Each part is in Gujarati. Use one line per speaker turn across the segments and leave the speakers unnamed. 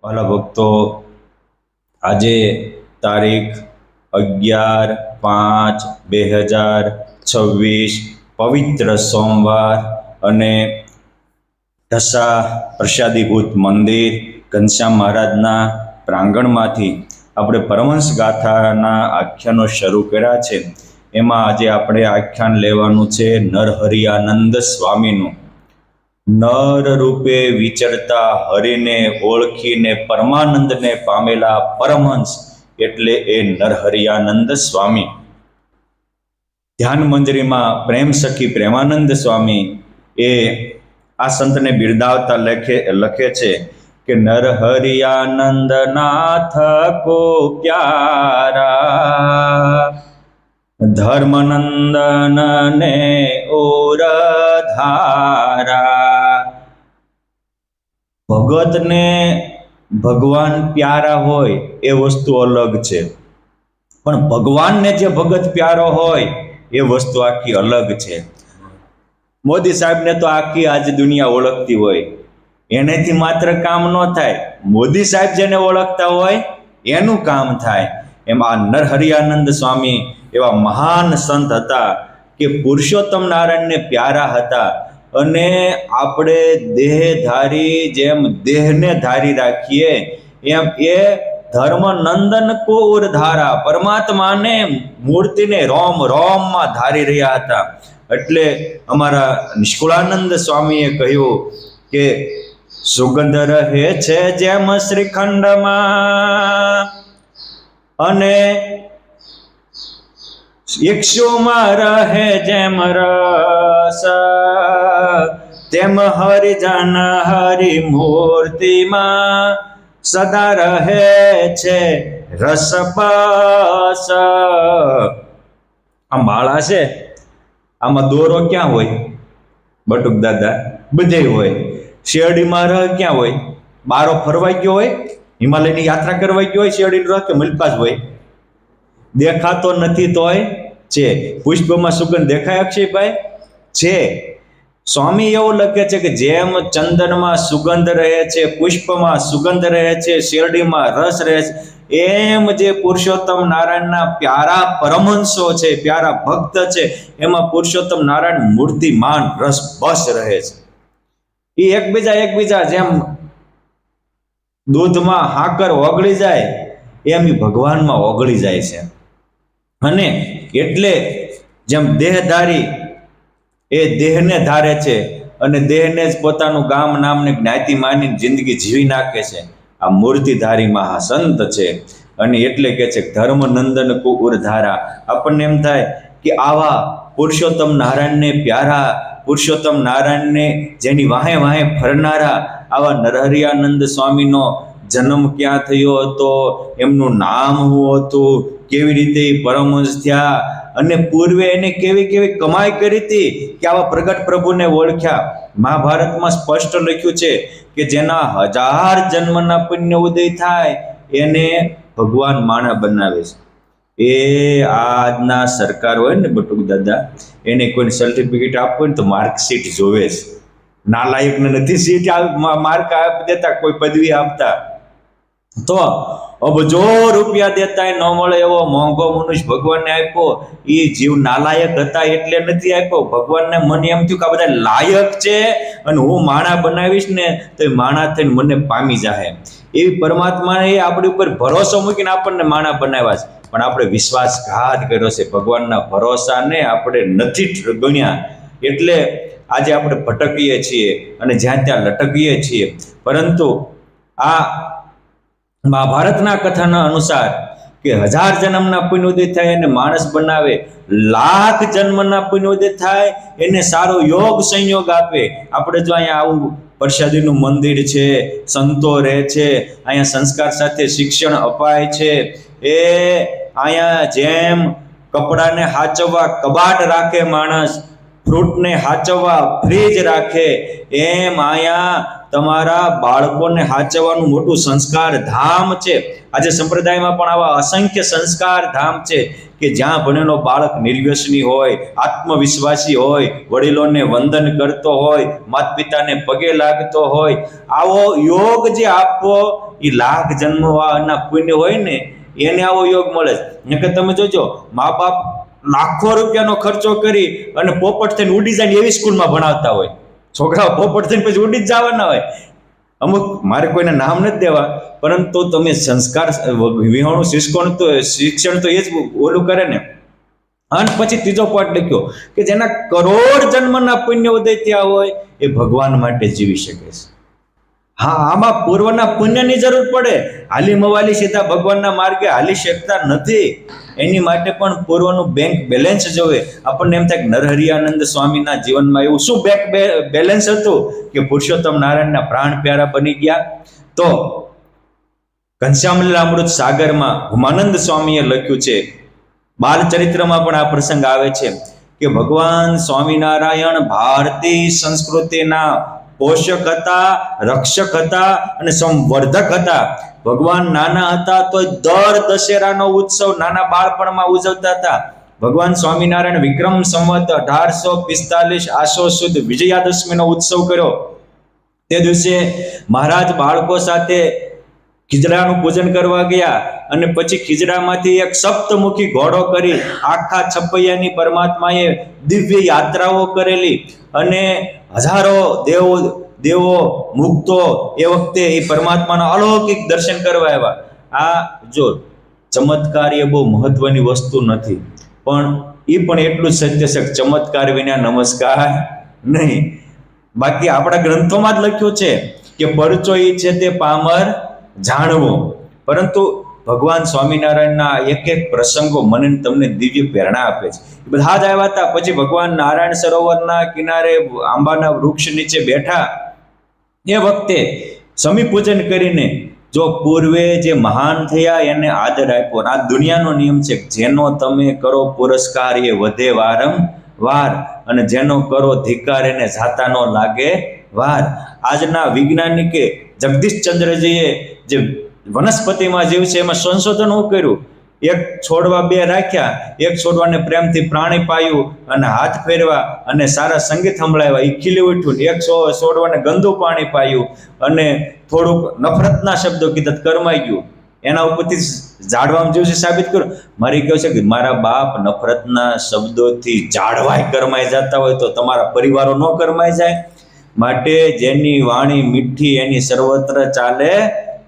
વાલા ભક્તો, આજે તારીખ 11/5/2026 પવિત્ર સોમવાર અને ઢસા પ્રસાદીભૂત મંદિર ઘનશ્યામ મહારાજના પ્રાંગણમાંથી આપણે પરમહંસ ગાથાના આખ્યાનો શરૂ કર્યા છે. એમાં આજે આપણે આખ્યાન લેવાનું છે નરહરિયાનંદ સ્વામીનું. નર રૂપે વિચરતા હરિને ઓળખીને પરમાનંદને પામેલા પરમહંસ એટલે એ નરહરિયાનંદ સ્વામી. ધ્યાન મંજરીમાં પ્રેમ સખી પ્રેમાનંદ સ્વામી એ આ સંતને બિરદાવતા લખે છે કે નરહરિયાનંદ નાથ કો પ્યારા, ધર્મનંદન ને ઓર ધારા. ભગતને ભગવાન પ્યારા હોય એ વસ્તુ અલગ છે, પણ ભગવાનને જે ભગત પ્યારો હોય એ વસ્તુ આખી અલગ છે. મોદી સાહેબને તો આખી આજ દુનિયા ઓળખતી હોય, એનેથી માત્ર કામ ન થાય. મોદી સાહેબ જેને ઓળખતા હોય એનું કામ થાય. એમ આ નરહરિયાનંદ સ્વામી એવા મહાન સંત હતા કે પુરુષોત્તમ નારાયણને પ્યારા હતા. અને આપણે દેહધારી જેમ દેહને ધારી રાખીએ એમ એ ધર્મનંદન કો ઉરધારા, પરમાત્માને મૂર્તિને રોમ રોમમાં ધારી રહ્યા હતા. એટલે અમારા નિષ્કુળાનંદ સ્વામીએ કહ્યું કે સુગંધ રહે છે જેમ શ્રીખંડમાં અને એકશોમાં રહે જેમ રસ, તેમ હરિજન હરિ મૂર્તિમાં સદા રહે છે રસપસ. આ માળા છે, આમાં દોરો ક્યાં હોય? બટુક દાદા બધે હોય. શેરડીમાં રહ ક્યાં હોય? બારો ફરવાઈ ગયો હોય, હિમાલયની યાત્રા કરવાઈ ગયો હોય, શેરડીનો રહ કે મલપાસ હોય? દેખાતો નથી તોય છે. પુષ્પમાં સુગંધ દેખાય અક્ષયભાઈ? છે. સ્વામી એવું લખે છે કે જેમ ચંદનમાં સુગંધ રહે છે, પુષ્પમાં સુગંધ રહે છે, શેરડીમાં રસ રહે છે, એમ જે પુરુષોત્તમ નારાયણના પ્યારા પરમહંસો છે, પ્યારા ભક્ત છે, એમાં પુરુષોત્તમ નારાયણ મૂર્તિમાન રસ બસ રહે છે. એ એકબીજા જેમ દૂધમાં હાકર ઓગળી જાય એમ એ ભગવાનમાં ઓગળી જાય છે. અને એટલે જેમ દેહધારી એ દેહને ધારે છે અને દેહને જ પોતાનું ગામ નામને જ્ઞાતિ માની જિંદગી જીવી નાખે છે, આ મૂર્તિધારી મહાસંત છે. અને એટલે કે છે ધર્મનંદન કો ઉરધારા. આપણને એમ થાય કે આવા પુરુષોત્તમ નારાયણને પ્યારા, પુરુષોત્તમ નારાયણને જેની વાહે વાહે ફરનારા આવા નરહરિયાનંદ સ્વામીનો જન્મ ક્યાં થયો હતો, એમનું નામ શું હતું, કેવી રીતે પરમહંસ થયા અને પૂર્વે એને કેવી કેવી કમાઈ કરી હતી કે આવા પ્રગટ પ્રભુને ઓળખ્યા. મહાભારતમાં સ્પષ્ટ લખ્યું છે કે જેના 1000 જન્મના પુણ્ય ઉદય થાય એને ભગવાન માણા બનાવે છે. એ આજના સરકાર હોય ને બટુક દાદા, એને કોઈને સર્ટિફિકેટ આપવું હોય ને તો માર્કશીટ જોવે છે. નાલાયકને નથી સીટ માર્ક આપી દેતા, કોઈ પદવી આપતા. તો અબજો રૂપિયા દેતા ન મળે એવો મોંઘો મનુષ્ય ભગવાનને આપ્યો. એ જીવ નાલાયક હતા એટલે નથી આપ્યો. ભગવાનને મને એમ થયું કે આ બધા લાયક છે અને હું માણા બનાવીશ ને તો એ માણા થઈને મને પામી જાય. એવી પરમાત્માએ આપણી ઉપર ભરોસો મૂકીને આપણને માણા બનાવ્યા છે, પણ આપણે વિશ્વાસઘાત કર્યો છે. ભગવાનના ભરોસાને આપણે નથી ગણ્યા, એટલે આજે આપણે ભટકીએ છીએ અને જ્યાં ત્યાં લટકીએ છીએ. પરંતુ આ મહાભારતના કથાના અનુસાર કે 1000 જન્મના પુણ્ય ઉદય થાય એને માણસ બનાવે, 1,00,000 જન્મના પુણ્ય ઉદય થાય એને સારો યોગ સંયોગ આપે. આપણે જો અહીંયા આવું પ્રસાદીનું મંદિર છે, સંતો રહે છે, અહીંયા સંસ્કાર સાથે શિક્ષણ અપાય છે. એ અહીંયા જેમ કપડાને હાચવવા કબાટ રાખે માણસ, ફ્રૂટને હાચવવા ફ્રીજ રાખે, એમ અહીંયા તમારા બાળકોને હાચવવાનું મોટું સંસ્કાર ધામ છે. આજે સંપ્રદાયમાં પણ આવા અસંખ્ય સંસ્કાર ધામ છે કે જ્યાં ભણેલો બાળક નિર્વ્યસની હોય, આત્મવિશ્વાસી હોય, વડીલોને વંદન કરતો હોય, માતા પિતાને પગે લાગતો હોય. આવો યોગ જે આપવો એ લાખ જન્મના પુણ્ય હોય ને એને આવો યોગ મળે. નકર તમે જોજો, મા બાપ લાખો રૂપિયાનો ખર્ચો કરી અને પોપટ થઈને ઉડી જાય એવી સ્કૂલમાં ભણાવતા હોય. છોકરાઓ પોપટ થઈને પછી ઉડી જ જવાના હોય. અમુક, મારે કોઈને નામ નથી દેવા, પરંતુ તમે સંસ્કાર વિહોણું શિક્ષણ તો એ જ ઓલું કરે ને. અને પછી ત્રીજો પાઠ લખ્યો કે જેના કરોડ જન્મના પુણ્ય ઉદય ત્યાં હોય એ ભગવાન માટે જીવી શકે છે. હા, આમાં પૂર્વના પુણ્યની જરૂર પડે. હાલી મવાલી સીધા ભગવાનના માર્ગે હાલી શકતા નથી. એની માટે પણ પૂર્વનું બેંક બેલેન્સ જોવે. આપણને એમ થાય કે નરહરિયાનંદ સ્વામીના જીવનમાં એવું શું બેંક બેલેન્સ હતું કે પુરુષોત્તમ નારાયણના પ્રાણ પ્યારા બની ગયા? તો ઘનશ્યામલીલામૃત સાગરમાં હુમાનંદ સ્વામીએ લખ્યું છે, બાલચરિત્રમાં પણ આ પ્રસંગ આવે છે કે ભગવાન સ્વામિનારાયણ ભારતીય સંસ્કૃતિના પોષક હતા, રક્ષક હતા અને સંવર્ધક હતા. ભગવાન નાના હતા તો દર દશેરાનો ઉત્સવ નાના બાળપણમાં ઉજવતા હતા. ભગવાન સ્વામિનારાયણ વિક્રમ સંવત 1845 આસો સુદ વિજયાદશમીનો ઉત્સવ કર્યો. તે દિવસે મહારાજ બાળકો સાથે ખીજડાનું પૂજન કરવા ગયા અને પછી ખીજડામાંથી એક સપ્તમુખી ઘોડો કરી આખા છપૈયાની પરમાત્માએ દિવ્ય યાત્રાઓ કરેલી અને હજારો દેવો મુક્તો એ વખતે એ પરમાત્માના અલૌકિક દર્શન કરવા આવ્યા. આ જો ચમત્કાર એ બહુ મહત્વની વસ્તુ નથી, પણ એ પણ એટલું જ સત્ય છે, ચમત્કાર વિના નમસ્કાર નહીં. બાકી આપણા ગ્રંથોમાં જ લખ્યું છે કે પરચો ઈ છે તે પામર જાણવો. પરંતુ ભગવાન સ્વામિનારાયણના એક એક પ્રસંગો મને તમને દિવ્ય પ્રેરણા આપે છે. એ બધા જ આવ્યા હતા. પછી ભગવાન નારાયણ સરોવરના કિનારે આંબાના વૃક્ષ નીચે બેઠા. એ વખતે સમી પૂજન કરીને જો પૂર્વે જે મહાન થયા એને આદર આપ્યો. આ દુનિયાનો નિયમ છે, જેનો તમે કરો પુરસ્કાર એ વધે વારંવાર અને જેનો કરો ધિકાર એને જાતા નો લાગે વાર. આજના વૈજ્ઞાનિકે જગદીશચંદ્રજીએ જે વનસ્પતિમાં જીવ છે એમાં સંશોધન શું કર્યું? એક છોડવા બે રાખ્યા, એક છોડવાને પ્રેમથી પાણી પાયું અને હાથ ફેરવા અને સારા સંગીત સંભળાવ્યા, એ ખીલી ઉઠ્યું. એક છોડવાને ગંદુ પાણી પાયું અને થોડુંક નફરતના શબ્દો કીધા, કરમાઈ ગયું. એના ઉપરથી ઝાડવામાં જીવ છે સાબિત કર્યું. મારી કહ્યું છે કે મારા બાપ નફરતના શબ્દોથી ઝાડવાય કરમાઈ જતા હોય તો તમારા પરિવારો ન કરમાઈ જાય? માટે જેની વાણી મીઠી એની સર્વત્ર ચાલે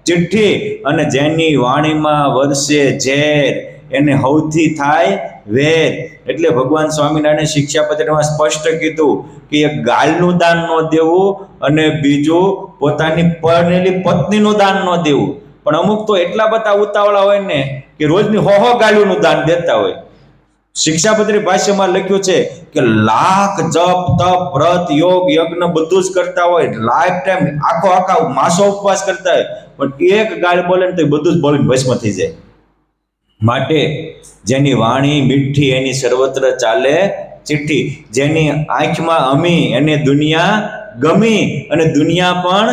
ચિઠ્ઠી, અને જેની વાણીમાં વરસે ઝેર એને હૌથી થાય વેર. એટલે ભગવાન સ્વામિનારાયણ શિક્ષાપત્રમાં સ્પષ્ટ કીધું કે એક ગાયનું દાન ન દેવું અને બીજું પોતાની પરણેલી પત્નીનું દાન ન દેવું. પણ અમુક તો એટલા બધા ઉતાવળા હોય ને કે રોજની હો ગાયનું દાન દેતા હોય. શિક્ષાપત્રી ભાષ્યમાં લખ્યું છે કે લાખ જપ તપ વ્રત યોગ યજ્ઞ બધું જ કરતા હોય, લાઈફ ટાઈમ આખા માસો ઉપવાસ કરતા હોય, પણ એક ગાળ બોલે ને તો બધું જ બોલીને ભસ્મ થઈ જાય. માટે જેની વાણી મીઠી એની સર્વત્ર ચાલે ચિઠ્ઠી, જેની આંખમાં અમી એને દુનિયા ગમી અને દુનિયા પણ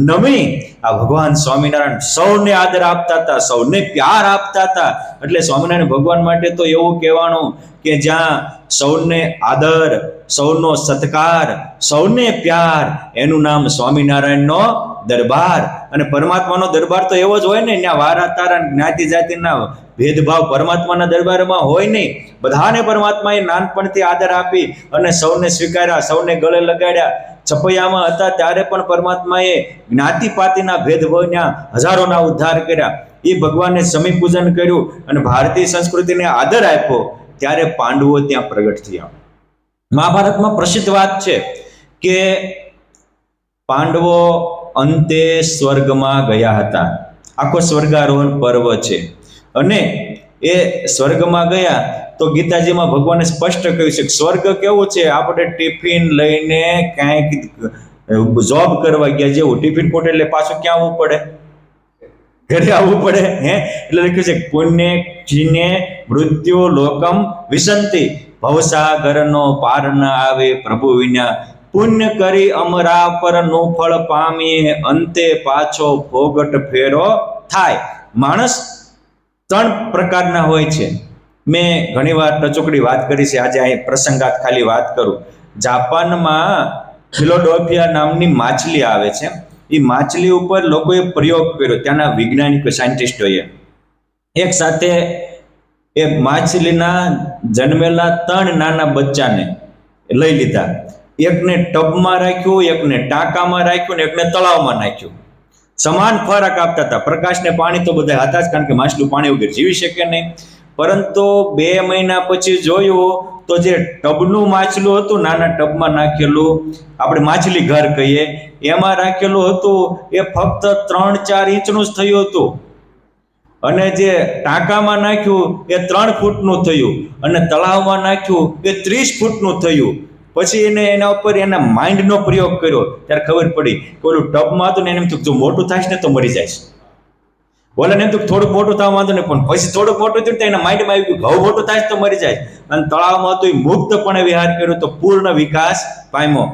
નમી. આ ભગવાન સ્વામિનારાયણ સૌને આદર આપતા હતા, સૌને પ્યાર આપતા હતા. એટલે સ્વામિનારાયણ ભગવાન માટે તો એવું કહેવાનું કે જ્યાં સૌને આદર, સૌનો સત્કાર, સૌને પ્યાર, એનું નામ સ્વામિનારાયણનો દરબાર. અને પરમાત્માનો દરબાર તો એવો જ હોય ને, ત્યાં વારા તારા જ્ઞાતિ જાતિના ભેદભાવ પરમાત્માના દરબારમાં હોય નહીં. બધાને પરમાત્માએ નાનપણથી આદર આપી અને સૌને સ્વીકાર્યા, સૌને ગળે લગાડ્યા. છપૈયામાં હતા ત્યારે પણ પરમાત્માએ જ્ઞાતિપાતિના ભેદભાવના હજારોના ઉદ્ધાર કર્યા. એ ભગવાને સમી પૂજન કર્યું અને ભારતીય સંસ્કૃતિને આદર આપ્યો ત્યારે પાંડવો ત્યાં પ્રગટ થયા. મહાભારતમાં પ્રસિદ્ધ વાત છે કે પાંડવો અંતે સ્વર્ગમાં ગયા હતા. આખો સ્વર્ગારોહણ પર્વ છે અને એ સ્વર્ગમાં ગયા તો ગીતાજીમાં ભગવાને સ્પષ્ટ કહ્યું છે કે સ્વર્ગ કેવું છે, આપણે ટિફિન લઈને ક્યાંક જોબ કરવા ગયા જેવું. ટિફિન ખોટે એટલે પાછું ક્યાં આવવું પડે? ઘરે આવવું પડે. એટલે લખ્યું છે પુણ્ય જીને મૃત્યુ લોકમ વિસંતિ, ભવસાગરનો પાર ન આવે પ્રભુ વિના, પુણ્ય કરી અમરા પરનું ફળ પામીએ, અંતે પાછો ભોગટ ફેરો થાય. માણસ 3 પ્રકારના હોય છે. મેં ઘણીવાર ટચુકડી વાત કરી છે, આજે અહીં પ્રસંગાત ખાલી વાત કરું. જાપાનમાં ફિલોડોલ્ફિયા નામની માછલી આવે છે. એ માછલી ઉપર લોકોએ પ્રયોગ કર્યો, ત્યાંના વૈજ્ઞાનિકો સાયન્ટિસ્ટોએ. એક સાથે એ માછલીના જન્મેલા 3 નાના બચ્ચાને લઈ લીધા. એકને ટબમાં રાખ્યું, એકને ટાંકામાં રાખ્યું ને એકને તળાવમાં નાખ્યું. સમાન ખોરાક આપતા હતા. પ્રકાશ ને પાણી તો બધા હતા જ, કારણ કે માછલું પાણી વગર જીવી શકે નહીં. પરંતુ 2 મહિના પછી જોયું તો જે ટબનું માછલું હતું, નાના ટબમાં નાખેલું, આપણે માછલી ઘર કહીએ, એમાં રાખેલું હતું એ ફક્ત 3-4 ઇંચનું જ થયું હતું. અને જે ટાંકામાં નાખ્યું એ 3 ફૂટનું થયું, અને તળાવમાં નાખ્યું એ 30 ફૂટનું થયું. પછી એને એના ઉપર એના માઇન્ડનો પ્રયોગ કર્યો, ત્યારે ખબર પડી કે ઓલું ટબમાં હતું ને એને એમ થયું જો મોટું થાય ને તો મરી જાય. ઓલાને એમ તો થોડુંક મોટું થવા વાંધો નહીં, પણ પછી થોડુંક મોટું થયું તો એના માઇન્ડમાં આવી ગયું ઘઉં મોટું થાય તો મરી જાય. અને તળાવમાં હતું એ મુક્તપણે વિહાર કર્યો તો પૂર્ણ વિકાસ પામ્યો.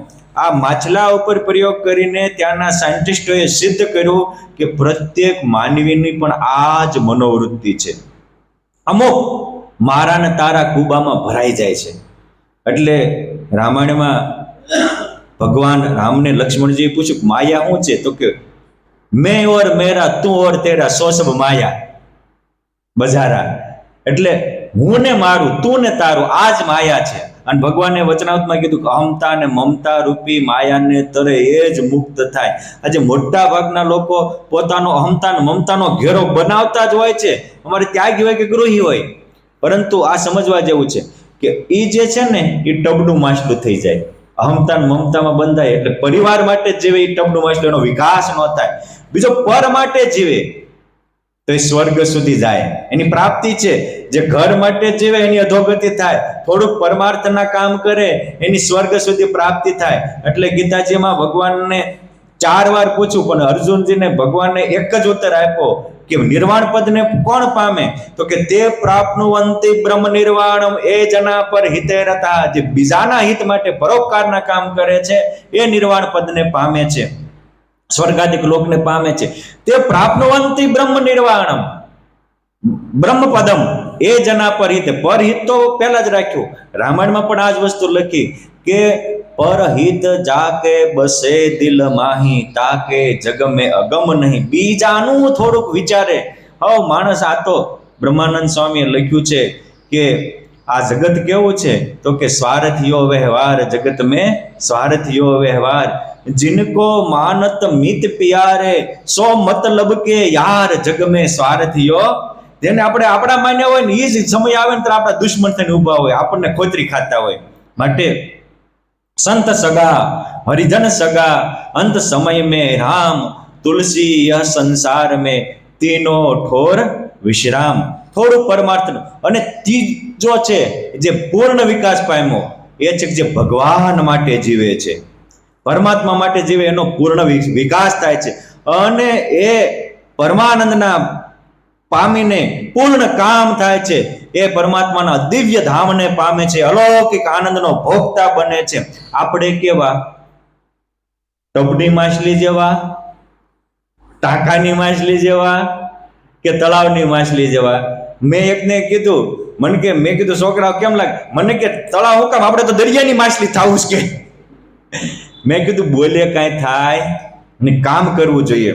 આ માછલા ઉપર પ્રયોગ કરીને ત્યાંના સાયન્ટિસ્ટોએ સિદ્ધ કર્યું કે પ્રત્યેક માનવીની પણ આ જ મનોવૃત્તિ છે. અમુક મારા ને તારા કુબામાં ભરાઈ જાય છે. એટલે રામાયણમાં ભગવાન રામને લક્ષ્મણજીએ પૂછ્યું માયા શું છે? તો કે મેં ઓર મેરા તું ઓર તેરા સો સબ માયા બજારા. એટલે હું ને મારું, તું ને તારું, આ જ માયા છે. અને ભગવાને વચનાવતમાં કીધું કે અહમતા ને મમતા રૂપી માયાને તરે એ જ મુક્ત થાય. આજે મોટા ભાગના લોકો પોતાનો અહમતા ને મમતાનો ઘેરો બનાવતા જ હોય છે. અમારે ત્યાગી હોય કે ગૃહી હોય, પરંતુ આ સમજવા જેવું છે કે એ જે છે ને એ ટબનું માછલું થઈ જાય. અહમતા મમતામાં બંધાય એટલે પરિવાર માટે જીવે એ ટબનું માછલું, એનો વિકાસ ન થાય. બીજો પર માટે જીવે તો એ સ્વર્ગ સુધી જાય, એની પ્રાપ્તિ છે. જે ઘર માટે જીવે એની અધોગતિ થાય, થોડુંક પરમાર્થના કામ કરે એની સ્વર્ગ સુધી પ્રાપ્તિ થાય. એટલે ગીતાજીમાં ભગવાનને 4 વાર પૂછ્યું, પણ અર્જુનજીને ભગવાને એક જ ઉત્તર આપ્યો કે નિર્વાણ પદને કોણ પામે? તો કે તે પ્રાપ્નુવંતિ બ્રહ્મ નિર્વાણમ એ જના પર હિતે રતા. જે બીજાના હિત માટે પરોપકારના કામ કરે છે એ નિર્વાણ પદને પામે છે, સ્વર્ગાદિક લોકને પામે છે. તે પ્રાપ્નુવંતિ બ્રહ્મ નિર્વાણમ બ્રહ્મ પદમ એ જના પર હિત. પર હિત તો પહેલા જ રાખ્યું. રામાયણમાં પણ આ જ વસ્તુ લખી કે પરહિત જાકે બસે દિલ માહી, તાકે જગ મેં અગમ નહીં. બીજાનું થોડુંક વિચારે. હવે માણસ આ તો બ્રહ્માનંદ સ્વામીએ લખ્યું છે કે આ જગત કેવું છે? તો કે સ્વાર્થિયો વ્યવહાર જગત મેં સ્વાર્થિયો વ્યવહાર, जिनको मानत मित प्यारे सो मतलब के यार जग में स्वार्थियो. જેને આપણે આપણા માન્યા હોય ને એ જ સમય આવે ને ત્યારે આપણા દુશ્મન થઈને ઉભા હોય, આપણને ખોતરી ખાતા હોય. માટે संत सगा हरिजन सगा अंत समय में राम, तुलसी यह संसार में तीनों ठोर विश्राम. થોડું પરમાર્થ. અને ત્રીજો છે જે પૂર્ણ વિકાસ પામ્યો એ છે જે ભગવાન માટે જીવે છે, પરમાત્મા માટે જીવે, એનો પૂર્ણ વિકાસ થાય છે. અને એ પરમાનંદના પામીને પૂર્ણ કામ થાય છે. એ પરમાત્માના દિવ્ય ધામને પામે છે, અલૌકિક આનંદનો ભોગતા બને છે. આપણે કેવા? ટબની માછલી જેવા, ટાંકાની માછલી જેવા કે તળાવની માછલી જેવા? મેં એકને કીધું, મેં કીધું છોકરાઓ કેમ લાગે? મને કે તળાવ હું કામ, આપણે તો દરિયાની માછલી થાવું છે કે. મેં કીધું બોલે કાંઈ થાય ને કામ કરવું જોઈએ.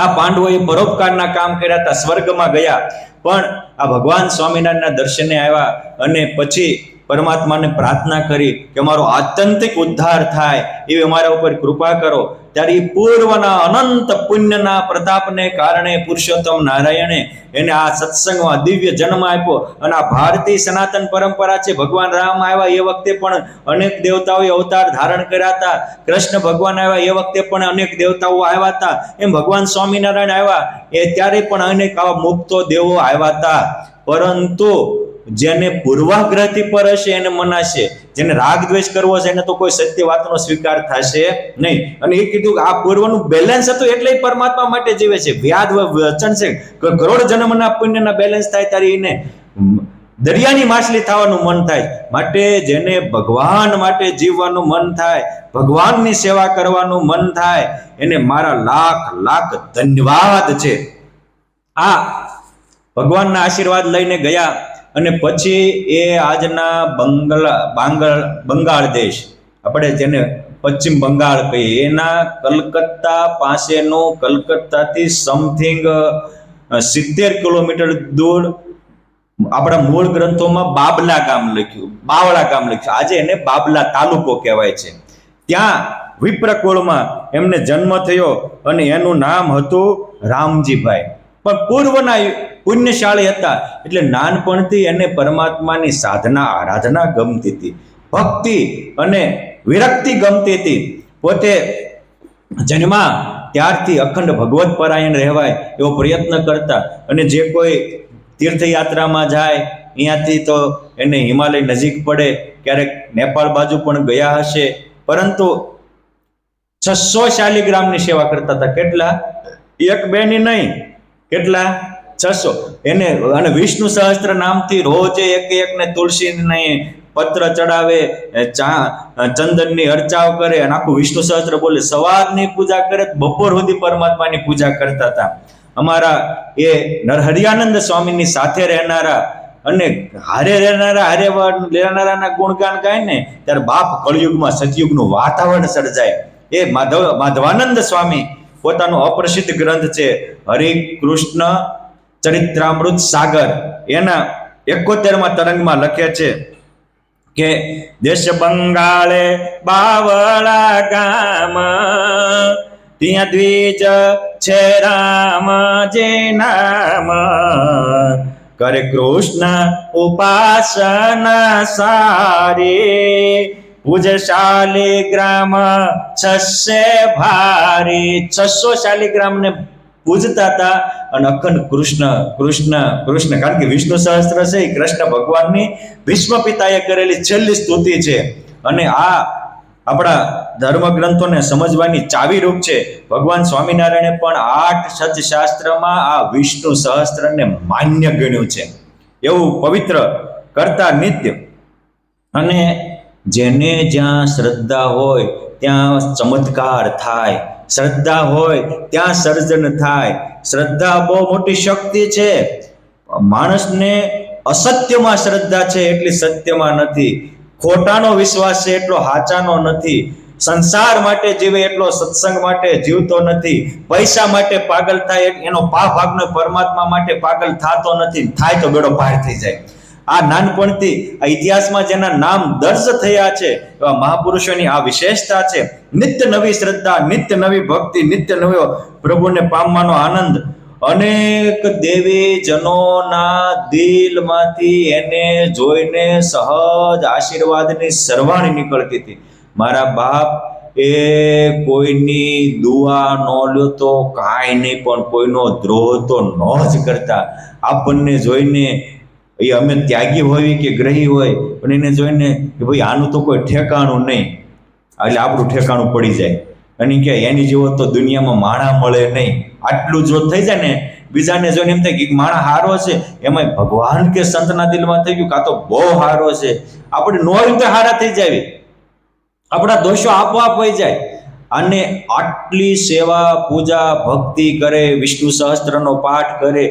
આ પાંડવોએ પરોપકારના કામ કર્યા હતા, સ્વર્ગમાં ગયા, પણ આ ભગવાન સ્વામિનારાયણના દર્શને આવ્યા અને પછી પરમાત્માને પ્રાર્થના કરી કે અમારો આત્યંતિક ઉદ્ધાર થાય એવી અમારા ઉપર કૃપા કરો. ત્યારે પૂર્વના અનંત પુણ્યના પ્રતાપને કારણે પુરુષોત્તમ નારાયણે એને આ સત્સંગમાં દિવ્ય જન્મ આપ્યો. અને આ ભારતીય સનાતન પરંપરા છે. ભગવાન રામ આવ્યા એ વખતે પણ અનેક દેવતાઓએ અવતાર ધારણ કર્યા હતા. કૃષ્ણ ભગવાન આવ્યા એ વખતે પણ અનેક દેવતાઓ આવ્યા હતા. એમ ભગવાન સ્વામિનારાયણ આવ્યા એ ત્યારે પણ અનેક આવા મુક્તો દેવો આવ્યા હતા. પરંતુ જેને પૂર્વાગ્રહથી પર હશે એને મનાશે, જેને રાગ દ્વેષ કરવો છે એને તો કોઈ સત્ય વાતનો સ્વીકાર થશે નહીં. અને એ કીધું કે આ પૂર્વનું બેલેન્સ હતું એટલે પરમાત્મા માટે જીવે છે. વ્યાજ વચન છે, કરોડ જન્મના પુણ્યના બેલેન્સ થાય ત્યારે એને દરિયાની માછલી થવાનું મન થાય. માટે જેને ભગવાન માટે જીવવાનું મન થાય, ભગવાનની સેવા કરવાનું મન થાય, એને મારા લાખ લાખ ધન્યવાદ છે. આ ભગવાનના આશીર્વાદ લઈને ગયા અને પછી એ આજના બંગાળ દેશ, આપણે જેને પશ્ચિમ બંગાળ કહીએ, એના કલકત્તા પાસેનું, કલકત્તાથી સમથિંગ 70 કિલોમીટર દૂર આપણા મૂળ ગ્રંથોમાં બાબલા ગામ લખ્યું, બાવળા ગામ લખ્યું. આજે એને બાબલા તાલુકો કહેવાય છે. ત્યાં વિપ્રકુળમાં એમને જન્મ થયો અને એનું નામ હતું રામજીભાઈ. પણ પૂર્વના પુણ્યશાળી હતા, એટલે નાનપણથી એને પરમાત્માની સાધના, આરાધના ગમતી હતી, ભક્તિ અને વિરક્તિ ગમતી હતી. પોતે જન્મા ત્યારથી અખંડ ભગવત પરાયણ રહેવાય એવો પ્રયત્ન કરતા. અને જે કોઈ તીર્થયાત્રામાં જાય, અહીંયાથી તો એને હિમાલય નજીક પડે, ક્યારેક નેપાળ બાજુ પણ ગયા હશે, પરંતુ 600 શાલિગ્રામની સેવા કરતા હતા. કેટલા? એક બેની નહીં, કેટલા? 600. એને અને વિષ્ણુ સહસ્ત્ર નામથી રોજે એક ને તુલસીને પત્ર ચડાવે, ચંદનની અર્ચાઓ કરે અને આખું વિષ્ણુ સહસ્ત્ર બોલે. સવારની પૂજા કરે, બપોર સુધી પરમાત્માની પૂજા કરતા હતા. અમારા એ નરહરિયાનંદ સ્વામીની સાથે રહેનારા અને હારે રહેનારાના ગુણગાન ગાય ને ત્યારે બાપ કળયુગમાં સતયુગનું વાતાવરણ સર્જાય. એ માધવાનંદ સ્વામી પોતાનો અપ્રસિદ્ધ ગ્રંથ છે હરિકૃષ્ણ ચરિત્રામૃત સાગર, એના 71માં તરંગમાં લખે છે કે દેશ બંગાળે બાવળા ગામ, ત્યાં દ્વિજ છે રામજી નામ, કરે કૃષ્ણ ઉપાસના સારી, પૂજ શાલિગ્રામ 600 ભારી. 600 શાલિગ્રામ ને પૂજતા હતા અને અખંડ કૃષ્ણ કૃષ્ણ કૃષ્ણ, કારણ કે વિષ્ણુ સહસ્ત્ર છે એ કૃષ્ણ ભગવાનની ભીષ્મ પિતાએ કરેલી છેલ્લી સ્તુતિ છે. અને આ આપણા ધર્મગ્રંથોને સમજવાની ચાવીરૂપ છે. ભગવાન સ્વામિનારાયણે પણ 8 સત્શાસ્ત્રમાં આ વિષ્ણુ સહસ્ત્રને માન્ય ગણ્યું છે, એવું પવિત્ર કરતા નિત્ય. અને જેને જ્યાં શ્રદ્ધા હોય ત્યાં ચમત્કાર થાય, શ્રદ્ધા હોય ત્યાં સર્જન થાય. શ્રદ્ધા બહુ મોટી શક્તિ છે. માણસને અસત્યમાં શ્રદ્ધા છે એટલી સત્યમાં નથી, ખોટાનો વિશ્વાસ છે એટલો હાચાનો નથી, સંસાર માટે જીવે એટલો સત્સંગ માટે જીવતો નથી, પૈસા માટે પાગલ થાય એનો ભાગનો પરમાત્મા માટે પાગલ થતો નથી. થાય તો ગળો પાર થઈ જાય. આ નાનપણથી આ ઇતિહાસમાં જેના નામ દર્જ થયા છે એવા મહાપુરુષોની આ વિશેષતા છે. નિત્ય નવી શ્રદ્ધા, નિત્ય નવી ભક્તિ, નિત્ય નવો પ્રભુને પામવાનો આનંદ. અનેક દેવી જનોના દિલમાંથી એને જોઈને સહજ આશીર્વાદની સરવાણી નીકળતી હતી. મારા બાપ એ કોઈની દુઆ ન લ્યો તો કાંઈ નહીં, પણ કોઈનો દ્રોહ તો ન જ કરતા. આપણને જોઈને, એ અમે ત્યાગી હોય કે ગ્રહી હોય, પણ એને જોઈને કે ભાઈ આનું તો કોઈ ઠેકાણું નહીં, એટલે આપણું ઠેકાણું પડી જાય. અને કે એની જેવો તો દુનિયામાં માણા મળે નહીં. આટલું જો થઈ જાય ને, બીજાને જોઈને એમ થાય કે માણા હારો છે, એમાં ભગવાન કે સંતના દિલમાં થઈ ગયું કાં તો બહુ હારો છે. આપણે નો રીતે હારા થઈ જાય, આપણા દોષો આપોઆપ વહી જાય. અને આટલી સેવા પૂજા ભક્તિ કરે, વિષ્ણુ સહસ્ત્રનો પાઠ કરે,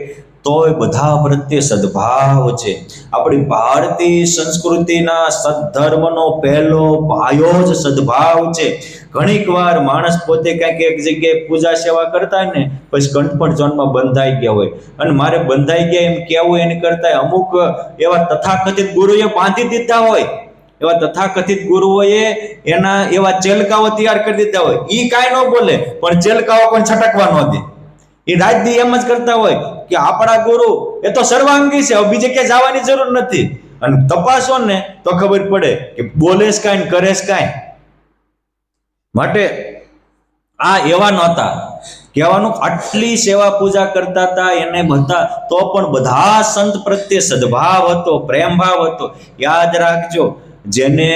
તોય બધા પ્રત્યે સદભાવ છે. આપણી ભારતીય સંસ્કૃતિના સદ્ધર્મનો પહેલો પાયો જ સદભાવ છે. ઘણીક વાર માણસ પોતે કંઈક એક જગ્યાએ પૂજા સેવા કરતા હોય ને, પછી કમ્ફર્ટ ઝોનમાં બંધાઈ ગયા હોય, અને મારે બંધાઈ ગયા એમ કહેવું એને કરતા અમુક એવા તથાકથિત ગુરુએ બાંધી દીધા હોય, એવા તથાકથિત ગુરુઓએ એના એવા ચેલકાઓ તૈયાર કરી દીધા હોય. એ કાંઈ ન બોલે, પણ ચેલકાઓ પણ છટકવા ન દે. એ રાજદી એમ જ કરતા હોય કે આપણા ગુરુ એ તો સર્વાંગી છે, હવે બીજે ક્યાંય જવાની જરૂર નથી. અને તપાસો ને તો ખબર પડે કે બોલેશ કાંઈ ને કરેશ કાંઈ. માટે આ એવા નહોતા. કહેવાનું આટલી સેવા પૂજા કરતા હતા એને બધા, તો પણ બધા સંત પ્રત્યે સદભાવ હતો, પ્રેમ ભાવ હતો. યાદ રાખજો, જેને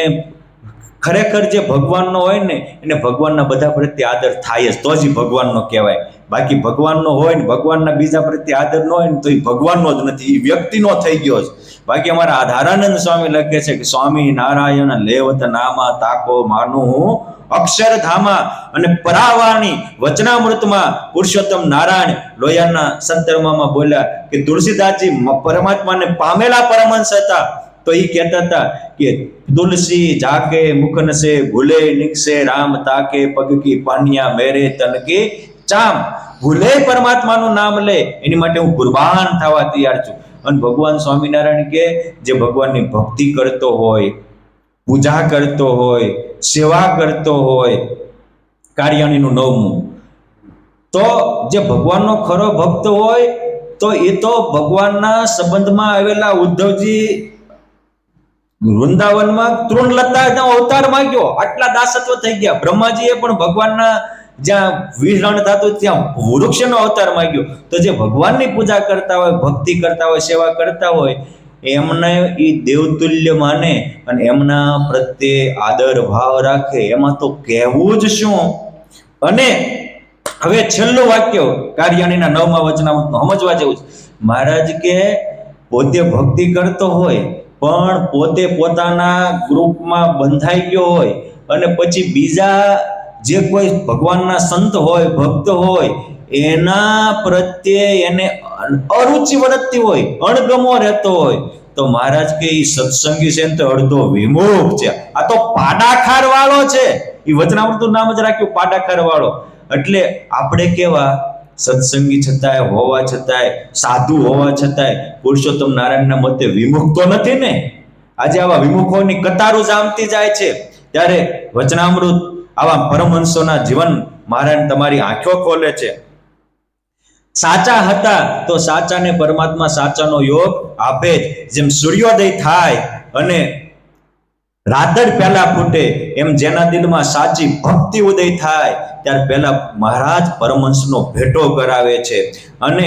ખરેખર જે ભગવાનનો હોય ને એને ભગવાનના બધા પ્રત્યે આદર થાય જ, તો જ ભગવાનનો કહેવાય. બાકી ભગવાનનો હોય ને ભગવાનના બીજા પ્રત્યે આદર ન હોય ને તો એ ભગવાનનો જ નથી, એ વ્યક્તિનો થઈ ગયો છે. બાકી અમારા આધારાનંદ સ્વામી લખે છે કે સ્વામી નારાયણ લેવત નામા તાકો માનું અક્ષરધામા, અને પરાવાણી વચનામૃતમાં પુરુષોત્તમ નારાયણ લોયાના સંતર્મમાં બોલ્યા કે તુલસીદાસજી પરમાત્માને પામેલા પરમહંસ હતા. તો એ કહેતા હતા કે તુલસી જાકે મુખન સે ભૂલે નિકસે રામ તાકે પગ કી પાનિયા મેરે તન કે ચામ. ભૂલે પરમાત્માનું નામ લે એની માટે હું કુરબાન થવા તૈયાર છું. અને ભગવાન સ્વામિનારાયણ કે જે ભગવાનની ભક્તિ કરતો હોય, પૂજા કરતો હોય, સેવા કરતો હોય, કાર્યાણીનું 9મું, તો જે ભગવાનનો ખરો ભક્ત હોય તો એ તો ભગવાનના સંબંધમાં આવેલા ઉદ્ધવજી વૃંદાવનમાં તૃણલતાનો અવતાર માંગ્યો, આટલા દાસત્વ થઈ ગયા. બ્રહ્માજીએ પણ ભગવાનના જ્યાં વિહરણ થતું ત્યાં વૃક્ષનો અવતાર માંગ્યો. તો જે ભગવાનની પૂજા કરતા હોય, ભક્તિ કરતા હોય, સેવા કરતા હોય, એમને એ દેવતુલ્ય માને અને એમના પ્રત્યે આદર ભાવ રાખે. એમાં તો કહેવું જ શું. અને હવે છેલ્લું વાક્ય કાર્યાણીના 9મા વચનામૃતનું સમજવા જેવું છે. મહારાજ કે પોતે ભક્તિ કરતો હોય પણ પોતે પોતાના ગ્રુપમાં બંધાઈ ગયો હોય અને પછી બીજા જે કોઈ ભગવાનના સંત હોય, ભક્ત હોય, એના પ્રત્યે એને અરુચિ વર્તતી હોય, અણગમો રહેતો હોય, તો મહારાજ કે એ સત્સંગી છે તો અડધો વિમુખ છે. આ તો પાડાખાર વાળો છે. એ વચનામૃતનું નામ જ રાખ્યું, પાડાખાર વાળો. એટલે આપણે કેવા સત્સંગી છતાંય હોવા છતાંય, સાધુ હોવા છતાંય પુરુષોત્તમ નારાયણના મતે વિમુખ તો નથી ને. આજે આવા વિમુખોની કતારો જામતી જાય છે. ત્યારે વચનામૃત આવા પરમહંસોના જીવન મહારાજ તમારી આંખો ખોલે છે. સાચા હતા તો સાચાને પરમાત્મા સાચાનો યોગ આપે જ. જેમ સૂર્યોદય થાય અને રાતર પહેલા ફૂટે, એમ જેના દિલમાં સાચી ભક્તિ ઉદય થાય ત્યારે પહેલા મહારાજ પરમહંસનો ભેટો કરાવે છે. અને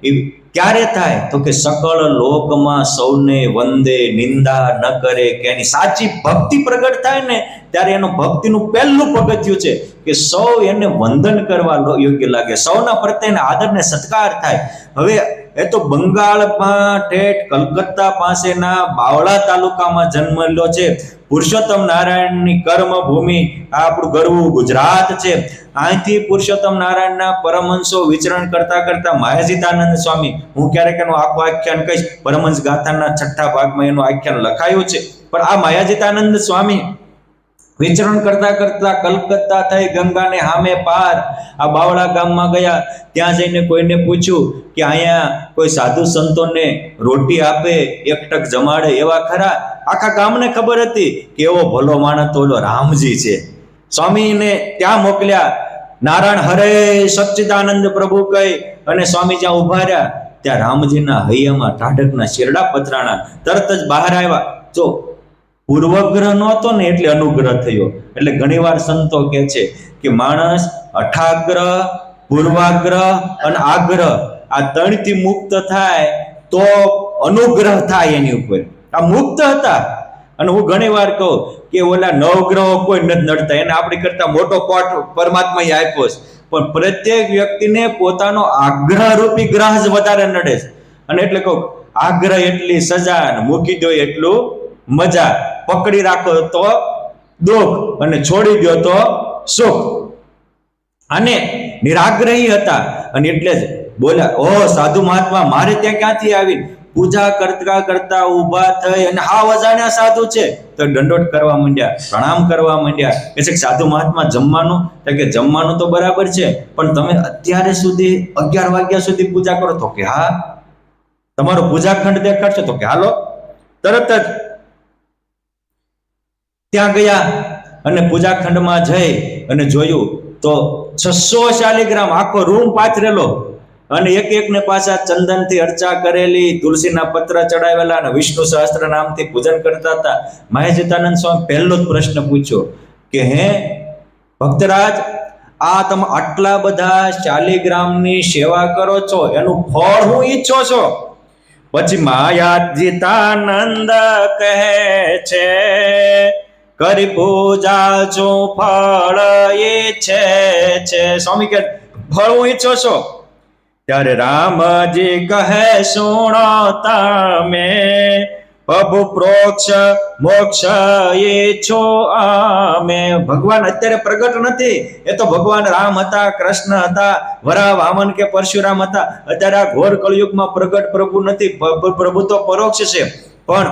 એ ક્યારે થાય તો કે સકળ લોકમાં સૌને વંદે, નિંદા ન કરે. કે એની સાચી ભક્તિ પ્રગટ થાય ને ત્યારે એનું ભક્તિનું પહેલું પગથિયું છે કે સૌ એને વંદન કરવા યોગ્ય લાગે, સૌના પ્રત્યે આદર ને સત્કાર થાય. હવે એ તો બંગાળમાં ઠેઠ કલકત્તા પાસેના બાવળા તાલુકામાં જન્મ લો છે. પુરુષોત્તમ નારાયણની કર્મભૂમિ આ આપણું ગરવું ગુજરાત છે. અહીંથી પુરુષોત્તમ નારાયણના પરમહંસો વિચરણ કરતા કરતા મહાજીતાનંદ સ્વામી, હું ક્યારેક એનું આખું આખ્યાન કહીશ, પરમહંસ ગાથાના 6થા ભાગમાં એનું આખ્યાન લખાયું છે. પણ આ મહાજીતાનંદ સ્વામી વિચરણ કરતા કરતા કલકત્તા થઈ ગંગાને હામે પાર આ બાવળા ગામમાં ગયા. ત્યાં જઈને કોઈને પૂછ્યું કે અહીંયા કોઈ સાધુ સંતોને રોટી આપે, એકટક જમાડે એવા ખરા? આખા ગામને ખબર હતી કે એવો ભલો માણસ તો ઓલો રામજી છે. સ્વામીને ત્યાં મોકલ્યા. નારાયણ હરે સચ્ચિદાનંદ પ્રભુ કહી અને સ્વામી જ્યાં ઉભા રહ્યા ત્યાં રામજીના હૈયામાં ટાઢકના શેરડા પથરાણા. તરત જ બહાર આવ્યા. જો પૂર્વગ્રહ નહોતો ને એટલે અનુગ્રહ થયો. એટલે ઘણીવાર સંતો કહે છે કે માણસ અઠાગ્રહ, પૂર્વાગ્રહ અને આગ્રહ આ 3થી મુક્ત થાય તો અનુગ્રહ થાય એની ઉપર. આ મુક્ત હતા. અને હું ઘણી વાર કહું કે ઓલા 9 ગ્રહો કોઈ નથી નડતા, એને આપણી કરતા મોટો કોટ પરમાત્માએ આપ્યો છે. પણ પ્રત્યેક વ્યક્તિને પોતાનો આગ્રહ રૂપી ગ્રહ જ વધારે નડે છે. અને એટલે કહું, આગ્રહ એટલી સજા અને મૂકી દો એટલું મજા. પકડી રાખો તો દુઃખ અને છોડી દો તો સુખ. અને નિરાગ્રહી હતા અને એટલે જ બોલ્યા, ઓ સાધુ મહાત્મા, મારે ત્યાં ક્યાંથી આવી? પૂજા કરતા કરતા ઊભા થઈ અને હાવ અજાણ્યા સાધુ છે તો દંડોત કરવા માંડ્યા, પ્રણામ કરવા માંડ્યા. કે છે સાધુ મહાત્મા જમવાનું? તો કે જમવાનું તો બરાબર છે, પણ તમે અત્યારે સુધી 11 વાગ્યા સુધી પૂજા કરો? તો કે હા. તમારો પૂજાખંડ દેખાડશો? તો કે હાલો. તરત જ ત્યાં ગયા અને પૂજાખંડમાં જઈ અને જોયું તો 600 શાલિગ્રામ આખો રૂમ પાથરેલો અને એક એકને પાછા ચંદનથી અર્ચા કરેલી, તુલસીના પત્ર ચડાવેલા અને વિષ્ણુ સહસ્ત્ર નામથી પૂજન કરતા હતા. મહાજીતાનંદ સ્વામી પહેલો જ પ્રશ્ન પૂછ્યો કે હે ભક્તરાજ, આ તમે આટલા બધા શાલિગ્રામની સેવા કરો છો, એનું ફળ હું ઈચ્છો છો? પછી મહાજીતાનંદ કહે છે, કરી પૂજા જો ફળ ઈચ્છે છે. સ્વામી કે ફળ હું ઈચ્છો છો? ત્યારે રામજી કહે, સુણો તમે, પ્રભુ પ્રોક્ષ મોક્ષ ઈચ્છો અમે. ભગવાન અત્યારે પ્રગટ નથી, એ તો ભગવાન રામ હતા, કૃષ્ણ હતા, વરા વામન કે પરશુરામ હતા. અત્યારે આ ઘોર કળિયુગમાં પ્રગટ પ્રભુ નથી. પ્રભુ તો પરોક્ષ છે. પણ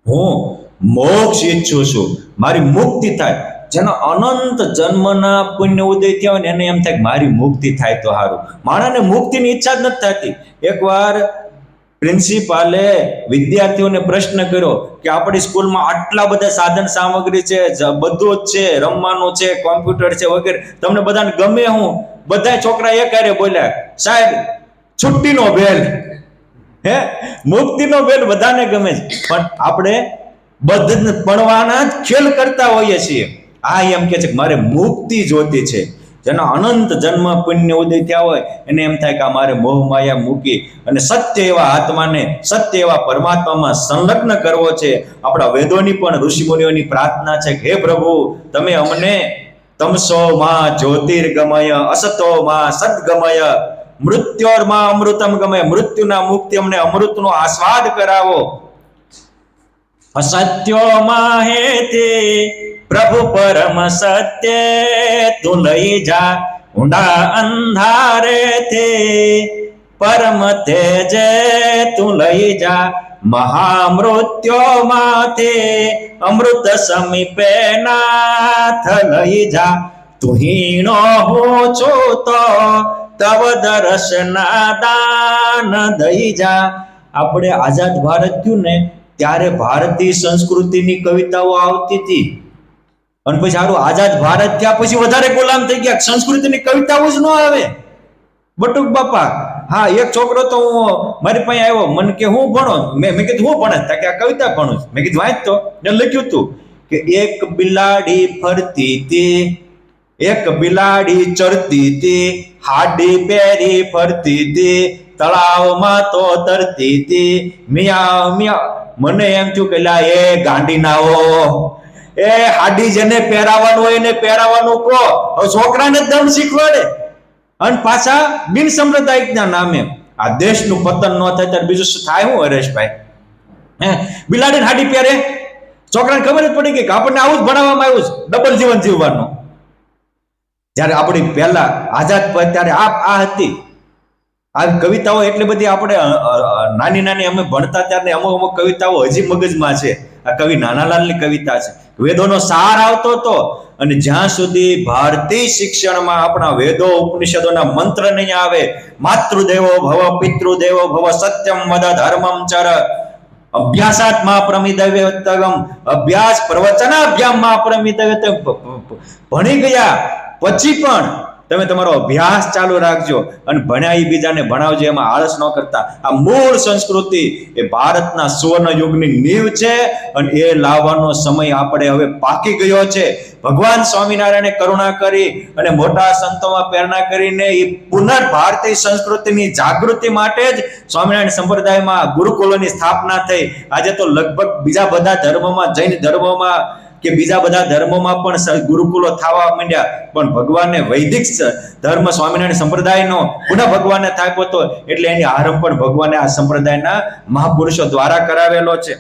હું મોક્ષ ઈચ્છું છું, મારી મુક્તિ થાય. જેનો અનંત જન્મના પુણ્ય ઉદય થયા હોય ને એને એમ થાય કે મારી મુક્તિ થાય તો સારું. માણસને મુક્તિની ઈચ્છા જ નથી થતી. એકવાર પ્રિન્સિપાલે વિદ્યાર્થીઓને પ્રશ્ન કર્યો કે આપણી સ્કૂલમાં આટલા બધા સાધન સામગ્રી છે, બધું જ છે, રમવાનું છે, કોમ્પ્યુટર છે વગેરે, તમને બધાને ગમે? હું બધા છોકરા એક હારે બોલ્યા, સાહેબ છુટ્ટીનો બેલ. હે, મુક્તિનો બેલ બધાને ગમે છે, પણ આપણે બધા ભણવાના જ ખેલ કરતા હોઈએ છીએ. આ એમ કે છે કે મારે મુક્તિ જોતી છે. જેનો અનંત જન્મ પુણ્ય ઉદય થયા હોય એને એમ થાય કે મારે મોહ માયા મૂકી અને સત્ય એવા આત્માને, સત્ય એવા પરમાત્મામાં સંલગ્ન કરવો છે. આપણા વેદોની પણ ઋષિમુનિઓની પ્રાર્થના છે કે હે પ્રભુ, તમે અમને તમસો માં જ્યોતિર્ગમય, અસતો માં સદગમય, મૃત્યોર્માં અમૃતમ ગમય, મૃત્યુના મુક્તિ અમને અમૃતનો આસ્વાદ કરાવો. અસત્યોમાં હેતે પ્રભુ પરમ સત્ય, તું લઈ જા ઊંડા અંધારે થે, પરમ તેજે તું લઈ જા મહામૃત્યો માથે, અમૃત સમીપે નાથ લઈ જા, તુહીનો હું છું તો તવ દર્શના દાન દઈ જા. આપણે આઝાદ ભારત થયું ને ત્યારે ભારતીય સંસ્કૃતિની કવિતાઓ આવતી હતી, અને પછી સારું આઝાદ ભારત થયા પછી વધારે ગુલામ થઈ ગયા, સંસ્કૃતિની કવિતાઓ જ ન આવે. બટુક બાપા, હા, એક છોકરો તો મારી પાસે આવ્યો, મને કે હું ભણો, મેં કીધું હું ભણે? કે આ કવિતા ભણું. મેં કીધું વાંચ તો. એને લખ્યું હતું કે એક બિલાડી ફરતી હતી, એક બિલાડી ચરતી હતી, હાડી પહેરી ફરતી હતી, તળાવમાં તો તરતી હતી, મિયા મિયા. મને એમ થયું કે લા એ ગાંડી નાઓ, એ હાડી જેને પહેરાવાનું હોય એને પહેરાવાનું કહો. છોકરાને દમ શીખવાડે અને પાછા બિન સાંપ્રદાયિકના નામે આ દેશનું પતન ન થાય ત્યારે બીજું શું થાય? હું હરેશભાઈ, હે, બિલાડીને હાડી પહેરે, છોકરાને ખબર જ પડી ગઈ કે આપણને આવું જ ભણાવવામાં આવ્યું છે, ડબલ જીવન જીવવાનું. જયારે આપણી પહેલા આઝાદ ત્યારે આ હતી. આ કવિતાઓ એટલી બધી આપણે નાની નાની અમે ભણતા ત્યારે અમુક અમુક કવિતાઓ હજી મગજમાં છે. આ કવિ નાનાલાલની કવિતા છે. વેદોનો સાર આવતો હતો, અને જ્યાં સુધી ભારતીય શિક્ષણમાં આપણા વેદો ઉપનિષદોના મંત્ર નહીં આવે, માતૃદેવો ભવ પિતૃદેવો ભવ સત્યમ વદ ધર્મમ ચર, અભ્યાસાત માં પ્રમિદવ્યતગમ, અભ્યાસ પ્રવચનાભ્યામ માં પ્રમિદવ્યત. ભણી ગયા પછી પણ તમે તમારો અભ્યાસ ચાલુ રાખજો અને ભણ્યા એ બીજાને ભણાવજો, એમાં આળસ ન કરતા. આ મૂળ સંસ્કૃતિ એ ભારતના સુવર્ણ યુગની નીવ છે, અને એ લાવવાનો સમય આપણે હવે પાકી ગયો છે. ભગવાન સ્વામિનારાયણે કરુણા કરી અને મોટા સંતોમાં પ્રેરણા કરીને એ પુનઃ ભારતીય સંસ્કૃતિની જાગૃતિ માટે જ સ્વામિનારાયણ સંપ્રદાયમાં ગુરુકુલોની સ્થાપના થઈ. આજે તો લગભગ બીજા બધા ધર્મોમાં, જૈન ધર્મોમાં કે બીજા બધા ધર્મોમાં પણ ગુરુકુલો થવા માંડ્યા, પણ ભગવાનને વૈદિક ધર્મ સ્વામિનારાયણ સંપ્રદાયનો પુનઃ ભગવાનને થાપ્યો હતો, એટલે એની આરંભ પણ ભગવાને આ સંપ્રદાયના મહાપુરુષો દ્વારા કરાવેલો છે.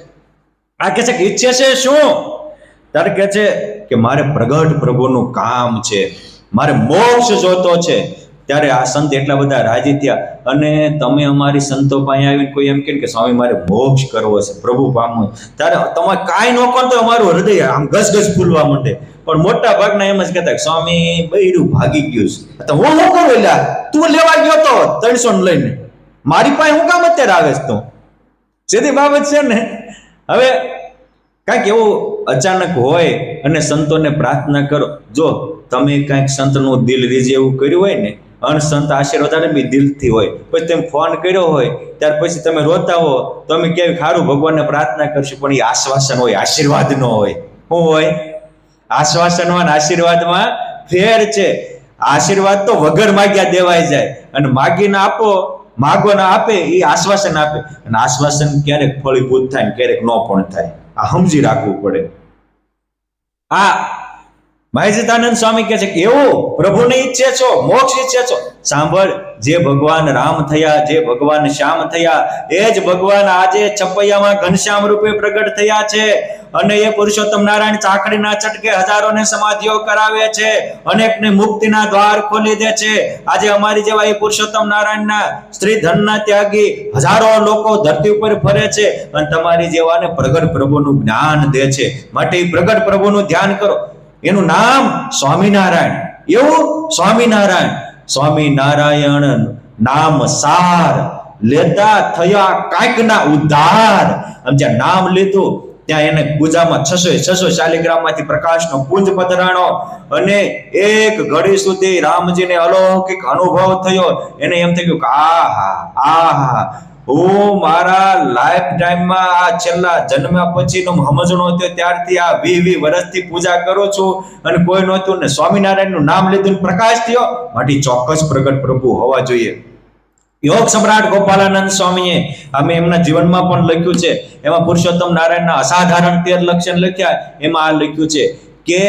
આ કે છે કે ઈચ્છે છે શું? ત્યારે કે છે કે મારે પ્રગટ પ્રભુનું કામ છે, મારે મોક્ષ જોતો છે. ત્યારે આ સંત એટલા બધા રાજી થયા, અને તમે અમારી સંતો પાસે આવીને કોઈ એમ કે સ્વામી મારે મોક્ષ કરવો છે, પ્રભુ પામવું, ત્યારે તમે કાંઈ ન કરો તો અમારું હૃદય આમ ગસગસ ફૂલવા માંડે. પણ મોટા ભાગના એમ જ કહેતા સ્વામી બૈરું ભાગી ગયું છે, તો હું શું કરું? લ્યા તું લેવા ગયો તો 300 લઈને, મારી પાસે હું કામ અત્યારે આવે છે? તું સીધી બાબત છે ને. હવે કાંઈક એવું અચાનક હોય અને સંતોને પ્રાર્થના કરો, જો તમે કાંઈક સંતનું દિલ રીઝે એવું કર્યું હોય ને, અને સંત આશીર્વાદ બી દિલથી હોય, પછી તમે ફોન કર્યો હોય ત્યાર પછી તમે રોતા હો, તો અમે કેવી ખારું ભગવાનને પ્રાર્થના કરશું, પણ એ આશ્વાસન હોય, આશીર્વાદ ન હોય. શું હોય? આશ્વાસનમાં અને આશીર્વાદમાં ફેર છે. આશીર્વાદ તો વગર માગ્યા દેવાઈ જાય, અને માગીને આપો, માગો ના આપે એ આશ્વાસન આપે, અને આશ્વાસન ક્યારેક ફળીભૂત થાય ને ક્યારેક ન પણ થાય. આ સમજી રાખવું પડે. આ મહેશિતાનંદ સ્વામી કહે છે કે એવું પ્રભુને ઈચ્છે છો, મોક્ષ ઈચ્છે છો? સાંભળ, જે ભગવાન રામ થયા, જે ભગવાન શ્યામ થયા, એ જ ભગવાન આજે છપૈયામાં ઘનશ્યામ રૂપે પ્રગટ થયા છે. અને એ પુરુષોત્તમ નારાયણ ચાકડીના ચટકે હજારોને સમાધિઓ કરાવે છે, અનેકને મુક્તિના દ્વાર ખોલી દે છે. આજે અમારી જેવા એ પુરુષોત્તમ નારાયણના સ્ત્રી ધનના ત્યાગી હજારો લોકો ધરતી ઉપર ફરે છે, અને તમારી જેવાને પ્રગટ પ્રભુનું જ્ઞાન દે છે. માટે એ પ્રગટ પ્રભુનું ધ્યાન કરો. એનું નામ સ્વામિનારાયણ. એવું સ્વામિનારાયણ, સ્વામિનારાયણ નામ સાર લેતા થયા કાંઈક ના ઉદ્ધાર. આમ જ્યાં નામ લીધું ત્યાં એને પૂજામાં 600 શાલિગ્રામમાંથી પ્રકાશનો પુંજ પધરાણો, અને એક ઘડી સુધી રામજીને અલૌકિક અનુભવ થયો. એને એમ થઈ ગયું કે આહા, હું મારા લાઈફ ટાઈમમાં આ છેલ્લા જન્મ્યા પછીનો સમજણો થયો ત્યારથી આ 20 વર્ષથી પૂજા કરું છું, અને કોઈ નહોતું, ને સ્વામિનારાયણનું નામ લીધું પ્રકાશ થયો. માટે ચોક્કસ પ્રગટ પ્રભુ હોવા જોઈએ. યોગ સમ્રાટ ગોપાલાનંદ સ્વામીએ અમે એમના જીવનમાં પણ લખ્યું છે, એમાં પુરુષોત્તમ નારાયણના અસાધારણ 13 લક્ષણ લખ્યા. એમાં આ લખ્યું છે કે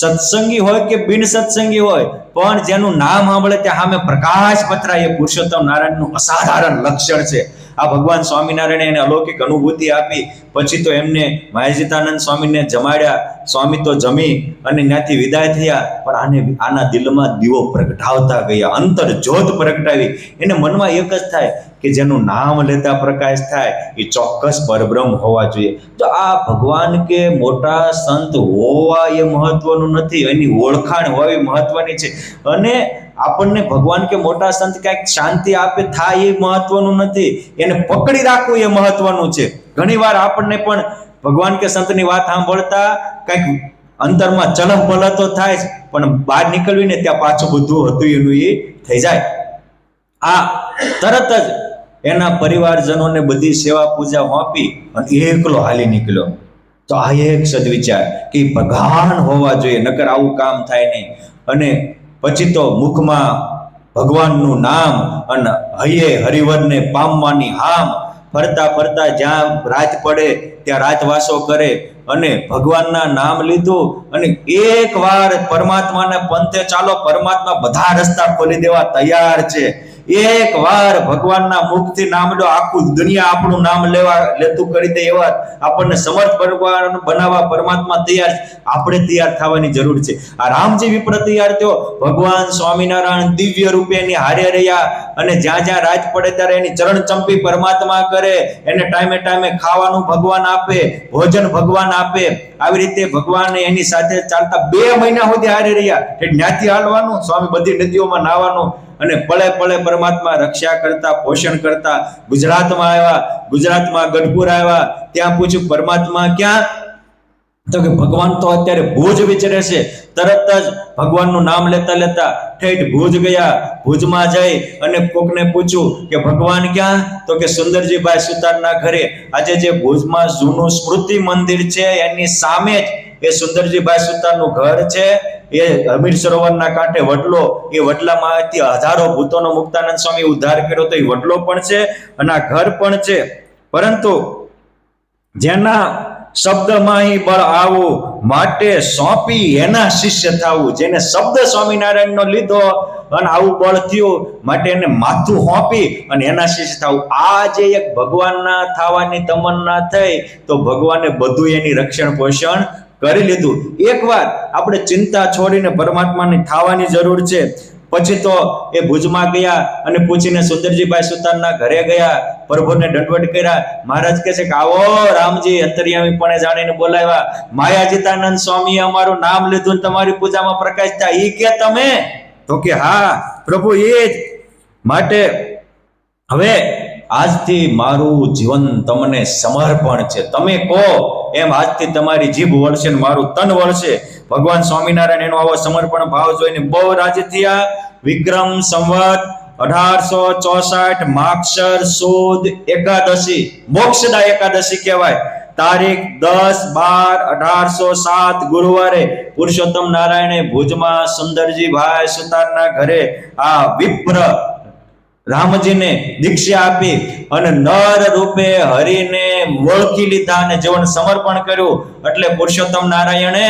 સત્સંગી હોય કે બિન સત્સંગી હોય, પણ જેનું નામ સાંભળે ત્યાં સામે પ્રકાશ પથરાય, એ પુરુષોત્તમ નારાયણનું અસાધારણ લક્ષણ છે. આ ભગવાન સ્વામિનારાયણે એને અલૌકિક અનુભૂતિ આપી. પછી તો એમને મહેશિતાનંદ સ્વામીને જમાડ્યા. સ્વામી તો જમી અને ત્યાંથી વિદાય થયા, પણ આના દિલમાં દીવો પ્રગટાવતા ગયા, અંતર જ્યોત પ્રગટાવી. એને મનમાં એક જ થાય કે જેનું નામ લેતા પ્રકાશ થાય એ ચોક્કસ પરબ્રહ્મ હોવા જોઈએ. તો આ ભગવાન કે મોટા સંત હોવા એ મહત્વનું નથી, એની ઓળખાણ હોવી મહત્વની છે. અને આપણને ભગવાન કે મોટા સંત કઈક શાંતિ આપે થાય એ મહત્વનું નથી, એને પકડી રાખવું એ મહત્વનું છે. ઘણી વાર આપણને પણ ભગવાન કે સંતની વાત સાંભળતા કઈક અંતરમાં ચલહ પલહ તો થાય જ, પણ બહાર નીકળવીને ત્યાં પાછું બધું હતું એનું એ થઈ જાય. આ તરત જ એના પરિવારજનોને બધી સેવા પૂજા સોંપી અને એકલો હાલી નીકળ્યો. તો આ એક સદવિચાર કે ભગવાન હોવા જોઈએ, નકર આવું કામ થાય નહીં. અને પછી તો મુખમાં ભગવાનનું નામ અને હૈયે હરિવરને પામવાની હામ, ફરતા ફરતા જ્યાં રાત પડે ત્યાં રાતવાસો કરે, અને ભગવાનના નામ લીધું, અને એક વાર પરમાત્માને પંથે ચાલો, પરમાત્મા બધા રસ્તા ખોલી દેવા તૈયાર છે. એક વાર ભગવાનના મુખથી નામ લો, આખું દુનિયા આપણું નામ લેતું કરી દે એવા આપણને સમર્થ બનાવવા પરમાત્મા તૈયાર છે. આપણે તૈયાર થવાની જરૂર છે. આ રામજી વિપ્ર તૈયાર થયો, ભગવાન સ્વામિનારાયણ દિવ્ય રૂપે એની હારે રહ્યા, અને જ્યાં જ્યાં રાત પડે ત્યારે એની ચરણ ચંપી પરમાત્મા કરે, એને ટાઈમે ટાઈમે ખાવાનું ભગવાન આપે, ભોજન ભગવાન આપે. આવી રીતે ભગવાન એની સાથે ચાલતા 2 મહિના સુધી હારે રહ્યા. ત્યાંથી હાલવાનું, સ્વામી બધી નદીઓમાં નાહવાનું, અને પળે પળે પરમાત્મા રક્ષા કરતા, પોષણ કરતા. ગુજરાતમાં આવ્યા, ગુજરાતમાં ગઢપુર આવ્યા, ત્યાં પૂછ્યું પરમાત્મા ક્યાં? તો કે ભગવાન તો અત્યારે ભુજ વિચરે છે. તરત જ ભગવાનનું નામ લેતા લેતા ઠેઠ ભુજ ગયા. ભુજમાં જઈ અને કોકને પૂછ્યું કે ભગવાન ક્યાં? તો કે સુંદરજીભાઈ સુતારના ઘરે. આજે જે ભુજમાં જૂનું સ્મૃતિ મંદિર છે એની સામે જ એ સુંદરજીભાઈ સુતારનું ઘર છે. એ હમીર સરોવરના કાંઠે વડલો, એ વડલામાંથી હજારો ભૂતોનો મુક્તાનંદ સ્વામી ઉદ્ધાર કર્યો, તો એ વડલો પણ છે અને આ ઘર પણ છે. પરંતુ જેના શબ્દમાં બળ આવું, માટે સોંપી એના શિષ્ય થવું. જેને શબ્દ સ્વામિનારાયણનો લીધો અને આવું બળ થયું, માટે એને માથું સોંપી અને એના શિષ્ય થવું. આ જે એક ભગવાનના થવાની તમન્ના થઈ, તો ભગવાને બધું એની રક્ષણ પોષણ કરી લીધું. એકવાર આપણે ચિંતા છોડીને પરમાત્માની થવાની જરૂર છે. પછી તો એ ભુજમાં ગયા અને પૂછીને સુંદરજીભાઈ સુતારના ઘરે ગયા, પ્રભુને દંડવત કર્યા. મહારાજ કહે છે કે આવો રામજી, અંતર્યામી પણ જાણીને બોલાવ્યા. માયાજીતાનંદ સ્વામીએ અમારું નામ લીધું, તમારી પૂજામાં પ્રકાશ થાય, ઈ કે તમે? તો કે હા પ્રભુ એ જ. માટે હવે આજથી મારું જીવન તમને સમર્પણ છે, તમે કહો એમ આજથી તમારી જીભ વળશે ને મારું તન વળશે. ભગવાન સ્વામિનારાયણ એનો આવો સમર્પણ ભાવ જોઈને બહુ રાજી થયા. વિક્રમ સંવત 1864 માગશર સુદ એકાદશી, મોક્ષદા એકાદશી કહેવાય. તારીખ 10/12/1807 ગુરુવારે પુરુષોત્તમ નારાયણે ભુજમાં સુંદરજીભાઈ સુતારના ઘરે આ વિપ્ર રામજીને દીક્ષા આપી અને નર રૂપે હરિને ઓળખી લીધા અને જીવન સમર્પણ કર્યું. એટલે પુરુષોત્તમ નારાયણે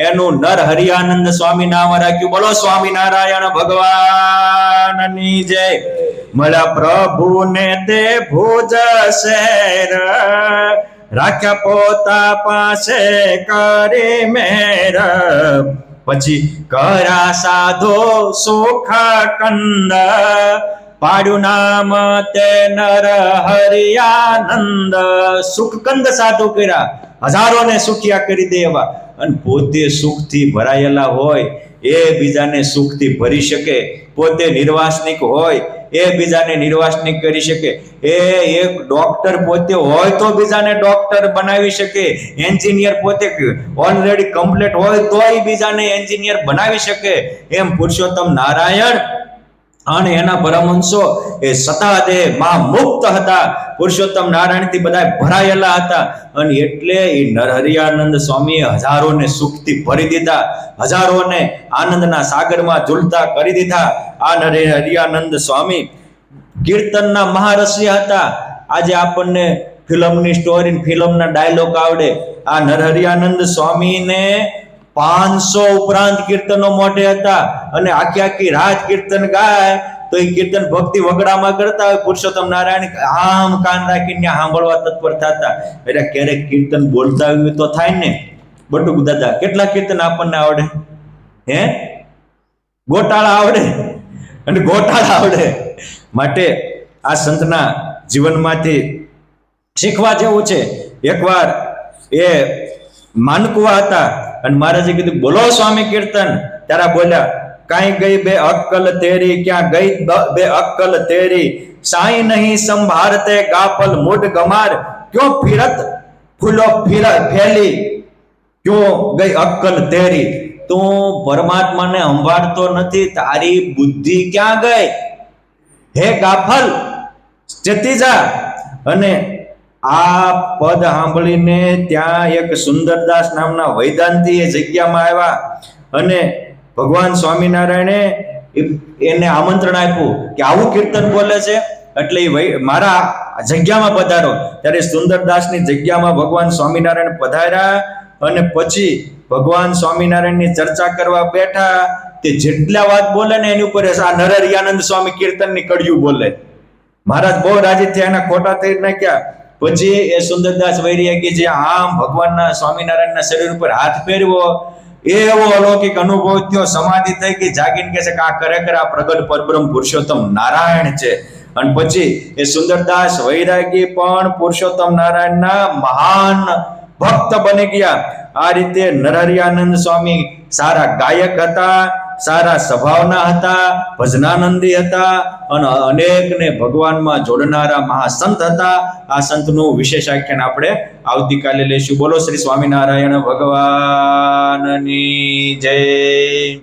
એનું નર હરિયાનંદ સ્વામી નામ રાખ્યું. બોલો સ્વામિનારાયણ ભગવાનની જય. મળ્યા પ્રભુને તે ભુજ શેર, રાખ્યા પોતા પાસે કરી મેર. પછી કરા સાધો સુખ કંદ, પાડ્યું નામ તે નર હરિયાનંદ. સુખકંદ સાધુ કર્યા, હજારોને સુખિયા કરી દે એવા. અને પોતે સુખથી ભરાયેલા હોય એ બીજાને સુખથી ભરી શકે. પોતે નિર્વાસનિક હોય એ બીજાને નિર્વાસનિક કરી શકે. એ એક ડોક્ટર પોતે હોય તો બીજાને ડોક્ટર બનાવી શકે. એન્જિનિયર પોતે ઓલરેડી કમ્પ્લીટ હોય તો બીજાને એન્જિનિયર બનાવી શકે. એમ પુરુષોત્તમ નારાયણ અને એના પરમહંસો એ સતાદેહ મુક્ત હતા. પુરુષોત્તમ નારાયણ થી બધા ભરાયેલા હતા. અને એટલે એ નરહરિયાનંદ સ્વામીએ હજારોને સુખથી ભરી દીધા, હજારોને આનંદના સાગરમાં ઝૂલતા કરી દીધા. આ નરહરિયાનંદ સ્વામી કીર્તનના મહારસ્ય હતા. આજે આપણને ફિલ્મની સ્ટોરી, ફિલ્મના ડાયલોગ આવડે. આ નરહરિયાનંદ સ્વામીને 500 ઉપરાંત કીર્તનો મોઢે હતા. અને આખી રાત કીર્તન ગાય તો એ કીર્તન ભક્તિ વગડામાં કરતા હોય. પુરુષોત્તમ નારાયણ આમ કાન રાખીને સાંભળવા તત્પર થતા. એટલે ક્યારેક કીર્તન બોલતા હોય તો થાય ને. બટુક દાદા કેટલા કીર્તન આપણને આવડે? હે, ગોટાળા આવડે અને ગોટાળા આવડે. માટે આ સંતના જીવનમાંથી શીખવા જેવું છે. એકવાર એ માનકુવા હતા અને મહારાજે કીધું બોલો સ્વામી કીર્તન. ત્યારે બોલ્યા, કાઈ ગઈ બે અક્કલ તેરી, ક્યાં ગઈ બે અક્કલ તેરી, સાઈ નહીં સંભારતે ગાફલ મુઢ ગમાર, ક્યો ફિરત ફૂલો ફેલી, ક્યો ગઈ અક્કલ તેરી. તું પરમાત્માને સંભાળતો નથી, તારી બુદ્ધિ ક્યાં ગઈ? હે ગાફલ, ચેતી જા. અને આ પદ સાંભળીને ત્યાં એક સુંદરદાસ નામના વૈદાંતી એ જગ્યામાં આવ્યા અને ભગવાન સ્વામિનારાયણે એને આમંત્રણ આપ્યું કે આવું કીર્તન બોલે છે એટલે મારા જગ્યામાં પધારો. ત્યારે સુંદરદાસની જગ્યામાં ભગવાન સ્વામિનારાયણ પધાર્યા અને પછી ભગવાન સ્વામિનારાયણની ચર્ચા કરવા બેઠા. તે જેટલા વાત બોલે ને એની ઉપર આ નરહરિયાનંદ સ્વામી કીર્તનની કડિયું બોલે. મહારાજ બહુ રાજી થયા, એના ખોટા થઈ નાખ્યા. પછી એ સુંદરદાસ વૈરાગી જે આમ ભગવાનના સ્વામિનારાયણના શરીર ઉપર હાથ ફેરવો, એવો અલૌકિક અનુભવ થયો. સમાધિ થઈ ગઈ. જાગીને કહે છે કે આ ખરેખર આ પ્રગટ પરબ્રહ્મ પુરુષોત્તમ નારાયણ છે. અને પછી એ સુંદરદાસ વૈરાગી પણ પુરુષોત્તમ નારાયણના મહાન ભક્ત બની ગયા. આ રીતે નરહરિયાનંદ સ્વામી સારા ગાયક હતા, સારા સ્વભાવના હતા, ભજનાનંદી હતા અને અનેકને ભગવાનમાં જોડનારા મહાસંત હતા. આ સંતનું વિશેષ આખ્યાન આપણે આવતીકાલે લઈશું. બોલો શ્રી સ્વામિનારાયણ ભગવાનની જય.